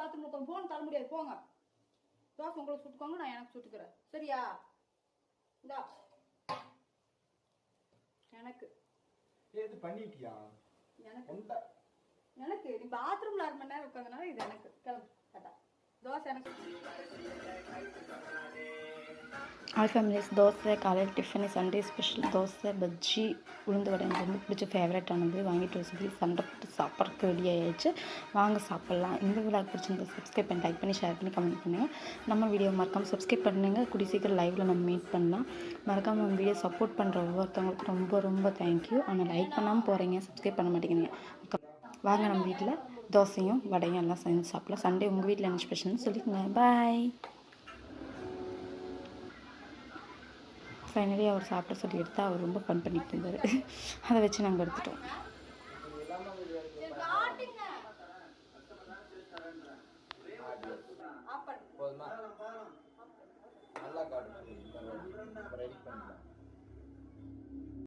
பாத்ரூம்ல உட்காந்து போன் தர முடியாது. போங்க. தோசை உங்களுக்கு சுட்டுக்கோங்க, நான் எனக்கு சுட்டுக்கிறேன். சரியா? இந்தா எனக்கு இது பண்ணிட்டியா? எனக்கு நீ பாத்ரூம்ல 1/2 மணி நேரம் உட்காந்தனால இது எனக்கு. கிளம்பு டாடா. தோசை எனக்கு. ஆல் ஃபேமிலிஸ் தோசை காலையில் tiffin Sunday special dosa bajji உளுந்து வடை எனக்கு ரொம்ப பிடிச்ச ஃபேவரட்டானது. வாங்கிட்டு சொல்லி சண்டை போட்டு சாப்பிட்றதுக்கு ரெடி ஆகிடுச்சு. வாங்க சாப்பிட்லாம். இந்த விழாக்கு பிடிச்சிருந்தா சப்ஸ்கிரைப் பண்ணி லைக் பண்ணி ஷேர் பண்ணி கமெண்ட் பண்ணுங்கள். நம்ம வீடியோ மறக்காமல் சப்ஸ்கிரைப் பண்ணுங்கள். கூடிய சீக்கிரம் லைவில் நம்ம மீட் பண்ணலாம். மறக்காமல் நம்ம வீடியோ சப்போர்ட் பண்ணுற ஒவ்வொருத்தவங்களுக்கு ரொம்ப ரொம்ப தேங்க்யூ. ஆனால் லைக் பண்ணாமல் போகிறீங்க, சப்ஸ்கிரைப் பண்ண மாட்டேங்கிறீங்க. வாங்க நம்ம வீட்டில் தோசையும் வடையும் எல்லாம் செஞ்சு சாப்பிடலாம். சண்டே உங்கள் வீட்டில் என்ன ஸ்பெஷல்னு சொல்லிக்கோங்க. பாய். ஃபைனலி அவர் சாப்பிட சொல்லி எடுத்தால் அவர் ரொம்ப ஃபன் பண்ணிட்டு இருந்தார். அதை வச்சு நாங்கள் எடுத்துட்டோம். நல்லா காட்டு.